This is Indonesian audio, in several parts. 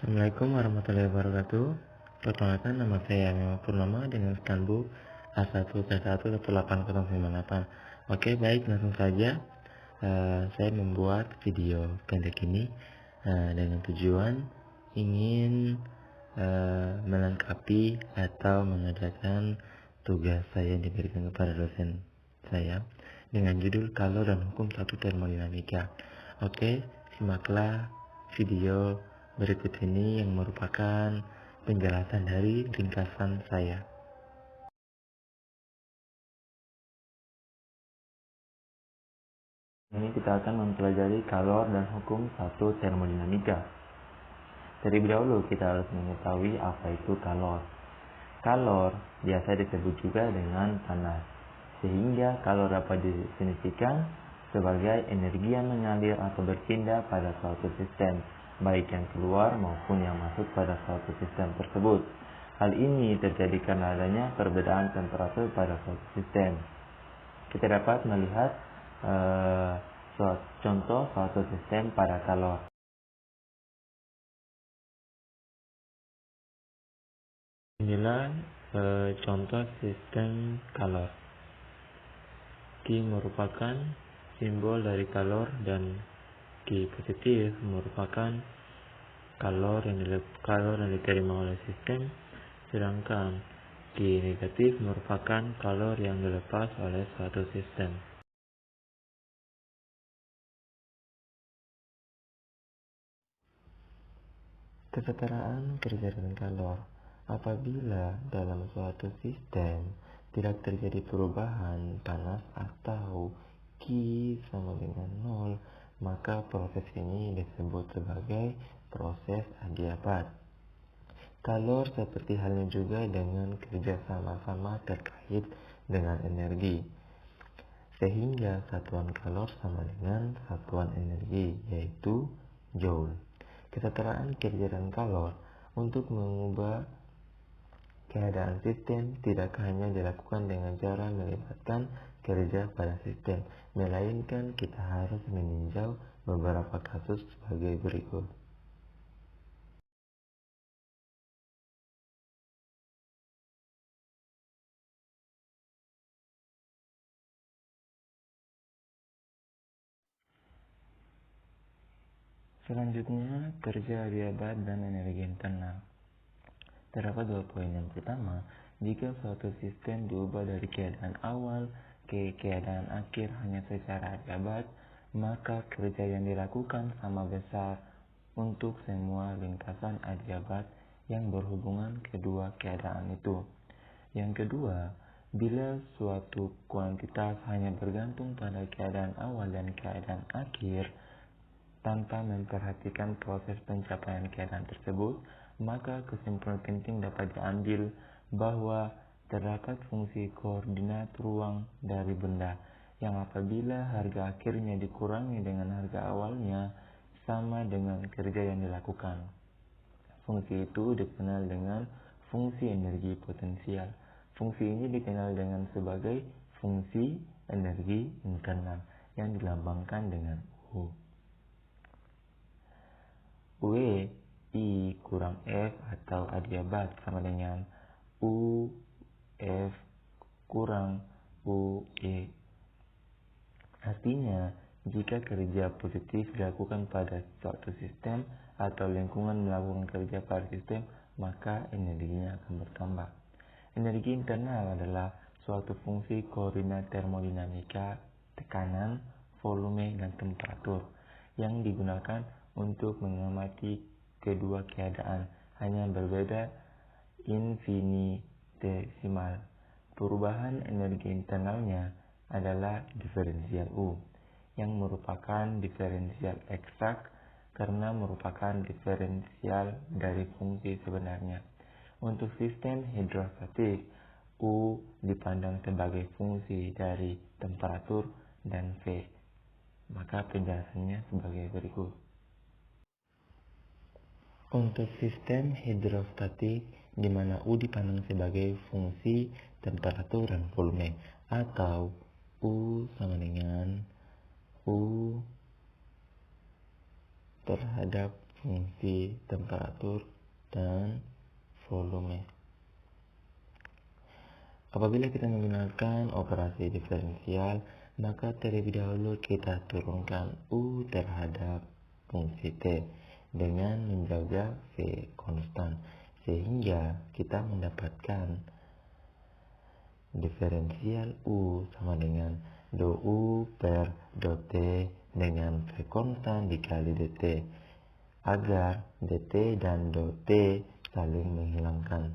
Assalamualaikum warahmatullahi wabarakatuh. Perkenalkan, nama saya Mema Purnama dengan skanbook A1C11898. Oke, baik, langsung saja. Saya membuat video pendek ini dengan tujuan ingin melengkapi atau mengerjakan tugas saya yang diberikan kepada dosen saya dengan judul Kalor dan Hukum Satu Termodinamika. Oke, simaklah video berikut ini yang merupakan penjelasan dari ringkasan saya. Ini kita akan mempelajari kalor dan hukum satu termodinamika. Terlebih dahulu kita harus mengetahui apa itu kalor. Kalor biasa disebut juga dengan panas, sehingga kalor dapat didefinisikan sebagai energi yang mengalir atau berpindah pada suatu sistem, baik yang keluar maupun yang masuk pada suatu sistem tersebut. Hal ini terjadi karena adanya perbedaan temperatur pada suatu sistem. Kita dapat melihat contoh suatu sistem pada kalor. Inilah contoh sistem kalor. Q merupakan simbol dari kalor dan Q positif merupakan kalor yang diterima oleh sistem, sedangkan Q negatif merupakan kalor yang dilepas oleh suatu sistem. Kesetaraan kerja dan kalor. Apabila dalam suatu sistem tidak terjadi perubahan panas atau Q sama dengan 0, maka proses ini disebut sebagai proses adiabat. Kalor seperti halnya juga dengan kerja sama-sama terkait dengan energi, sehingga satuan kalor sama dengan satuan energi, yaitu joule. Kesetaraan kerja dan kalor untuk mengubah keadaan sistem tidak hanya dilakukan dengan cara melibatkan kerja pada sistem, melainkan kita harus meninjau beberapa kasus sebagai berikut. Selanjutnya, kerja adiabat dan energi internal. Terdapat dua poin. Yang pertama, jika suatu sistem diubah dari keadaan awal ke keadaan akhir hanya secara adiabat, maka kerja yang dilakukan sama besar untuk semua lingkasan adiabat yang berhubungan kedua keadaan itu. Yang kedua, bila suatu kuantitas hanya bergantung pada keadaan awal dan keadaan akhir, tanpa memperhatikan proses pencapaian keadaan tersebut, maka kesimpulan penting dapat diambil bahwa terdapat fungsi koordinat ruang dari benda, yang apabila harga akhirnya dikurangi dengan harga awalnya sama dengan kerja yang dilakukan. Fungsi itu dikenal dengan fungsi energi potensial. Fungsi ini dikenal dengan sebagai fungsi energi internal yang dilambangkan dengan U. W I kurang F atau adiabat sama dengan U F kurang U E. Artinya, jika kerja positif dilakukan pada suatu sistem atau lingkungan melakukan kerja pada sistem, maka energinya akan bertambah. Energi internal adalah suatu fungsi koordinat termodinamika, tekanan, volume, dan temperatur yang digunakan untuk mengamati kedua keadaan, hanya berbeda infinitesimal. Perubahan energi internalnya adalah diferensial U, yang merupakan diferensial eksak karena merupakan diferensial dari fungsi sebenarnya. Untuk sistem hidrostatik, U dipandang sebagai fungsi dari temperatur dan V. Maka penjelasannya sebagai berikut. Untuk sistem hidrostatik, di mana U dipandang sebagai fungsi temperatur dan volume, atau U sama dengan U terhadap fungsi temperatur dan volume. Apabila kita menggunakan operasi diferensial, maka terlebih dahulu kita turunkan U terhadap fungsi T dengan menjaga V konstan, sehingga kita mendapatkan diferensial U sama dengan dou U per dou T dengan V konstan dikali dt, agar dt dan dou T saling menghilangkan.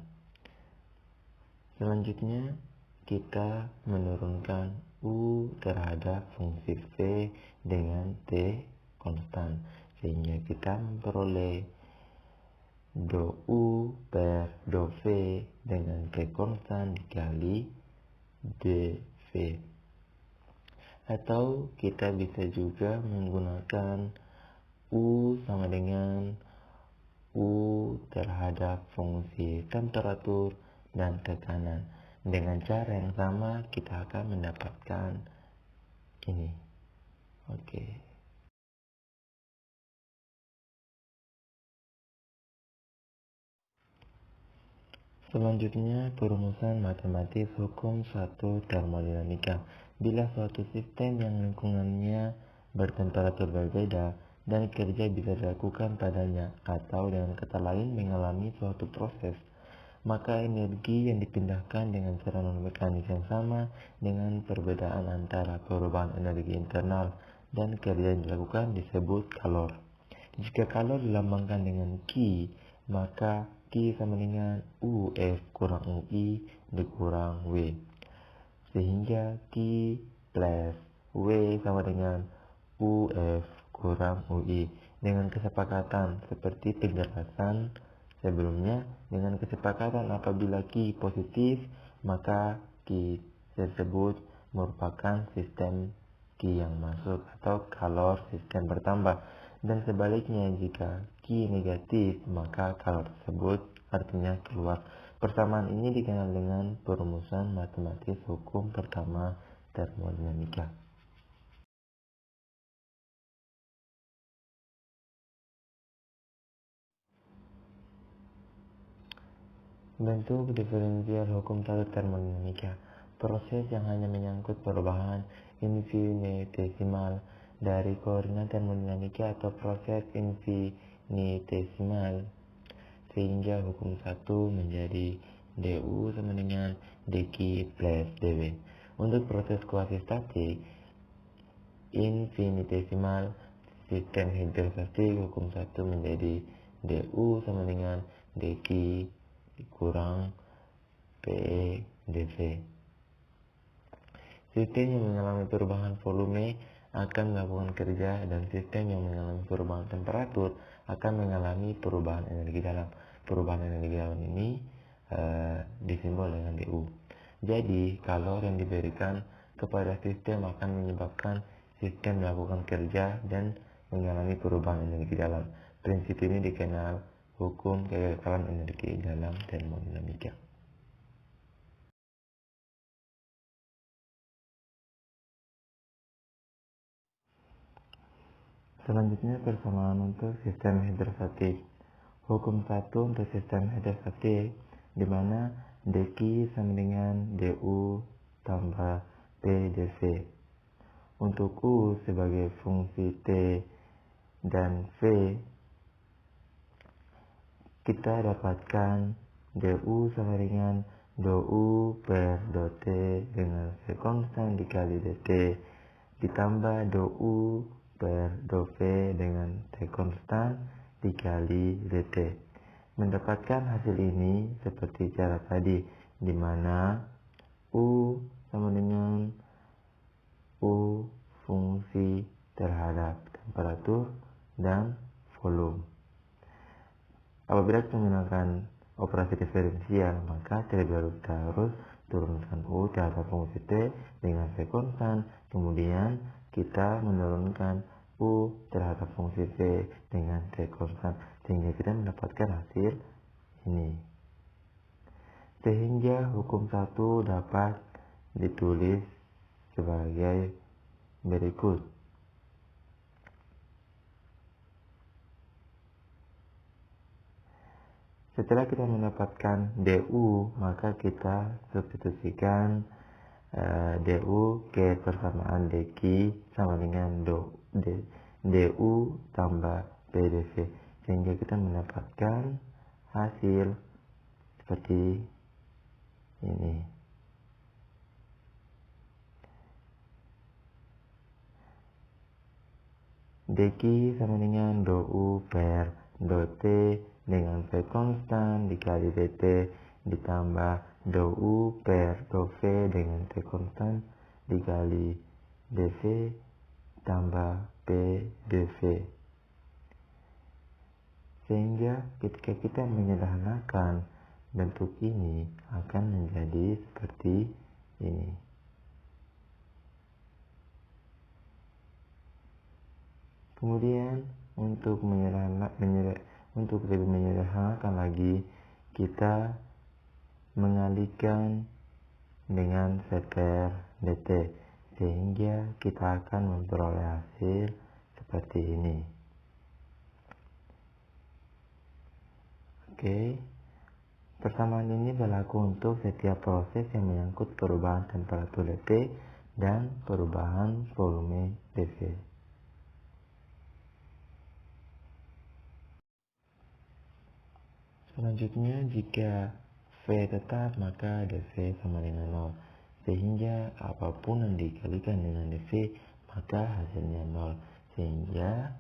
Selanjutnya, kita menurunkan U terhadap fungsi V dengan T konstan, sehingga kita memperoleh dou U per dou V dengan T konstan dikali dV. Atau kita bisa juga menggunakan U sama dengan U terhadap fungsi temperatur dan tekanan. Dengan cara yang sama kita akan mendapatkan ini. Oke. Selanjutnya, perumusan matematis hukum 1 termodinamika. Bila suatu sistem yang lingkungannya bertemperatur berbeda dan kerja bisa dilakukan padanya, atau dengan kata lain mengalami suatu proses, maka energi yang dipindahkan dengan cara non-mekanis yang sama dengan perbedaan antara perubahan energi internal dan kerja yang dilakukan disebut kalor. Jika kalor dilambangkan dengan Q, maka Q sama dengan UF kurang UI dikurang W, sehingga Q plus W sama dengan UF kurang UI. Dengan kesepakatan seperti penjelasan sebelumnya, dengan kesepakatan apabila Q positif, maka Q tersebut merupakan sistem Q yang masuk atau kalor sistem bertambah. Dan sebaliknya, jika Q negatif, maka kalor tersebut artinya keluar. Persamaan ini dikenal dengan perumusan matematis hukum pertama termodinamika. Bentuk diferensial hukum 1 termodinamika. Proses yang hanya menyangkut perubahan infinitesimal dari koordinat termodinamika atau proses infinitesimal, sehingga hukum 1 menjadi du sama dengan dq plus dw. Untuk proses kuasi-statik infinitesimal sistem hidrostatik, hukum 1 menjadi du sama dengan dq dikurang PE dV. Sistem yang mengalami perubahan volume akan melakukan kerja, dan sistem yang mengalami perubahan temperatur akan mengalami perubahan energi dalam. Perubahan energi dalam ini disimbol dengan du. Jadi, kalor yang diberikan kepada sistem akan menyebabkan sistem melakukan kerja dan mengalami perubahan energi dalam. Prinsip ini dikenal hukum kekekalan energi dalam termodinamika. Selanjutnya, persamaan untuk sistem hidrostatik. Hukum 1 untuk sistem hidrostatik, di mana dq sama dengan du tambah P dV. Untuk U sebagai fungsi T dan V, kita dapatkan du sama dengan dou U per dou T dengan V konstan dikali dt, ditambah dou U per dou V dengan T konstan dikali dt. Mendapatkan hasil ini seperti cara tadi, di mana U sama dengan U fungsi terhadap temperatur dan volume. Apabila kita menggunakan operasi diferensial, maka terlebih dahulu kita harus turunkan U terhadap fungsi T dengan V konstan, kemudian kita menurunkan U terhadap fungsi V dengan T konstan, sehingga kita mendapatkan hasil ini. Sehingga hukum 1 dapat ditulis sebagai berikut. Setelah kita mendapatkan DU, maka kita substitusikan DU ke persamaan DQ sama dengan DU tambah PDV, sehingga kita mendapatkan hasil seperti ini. DQ sama dengan DU per DT dengan V konstan dikali DT ditambah DU per DV dengan V konstan dikali DV tambah PDV. Sehingga ketika kita menyederhanakan bentuk ini akan menjadi seperti ini. Kemudian untuk lebih menyederhanakan lagi, kita mengalihkan dengan V per DT, sehingga kita akan memperoleh hasil seperti ini. Oke, persamaan ini berlaku untuk setiap proses yang menyangkut perubahan temperatur DT dan perubahan volume DV. Selanjutnya, jika V tetap, maka DV sama dengan 0, sehingga apapun yang dikalikan dengan DV maka hasilnya 0, sehingga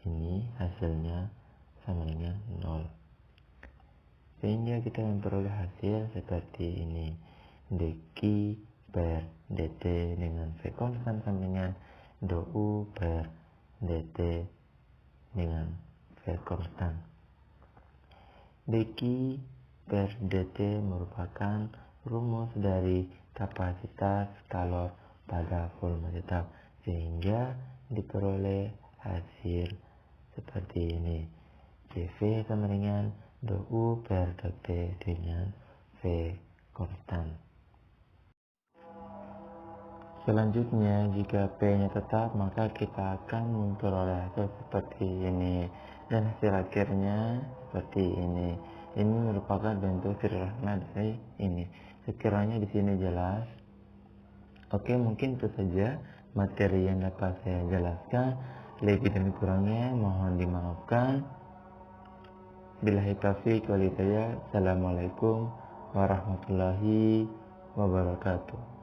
ini hasilnya sama dengan 0, sehingga kita memperoleh hasil seperti ini. DQ per DT dengan V konstan sama dengan DU per DT dengan V konstan. DQ per DT merupakan rumus dari kapasitas kalor pada volume tetap, sehingga diperoleh hasil seperti ini. CV sama dengan DU per DT dengan V konstan. Selanjutnya, jika P-nya tetap, maka kita akan memperoleh hasil seperti ini, dan hasil akhirnya seperti ini. Ini merupakan bentuk sederhana dari ini. Sekiranya di sini jelas. Oke, mungkin itu saja materi yang dapat saya jelaskan. Lebih dan kurangnya mohon dimaafkan. Billahi taufiq wal hidayah. Assalamualaikum warahmatullahi wabarakatuh.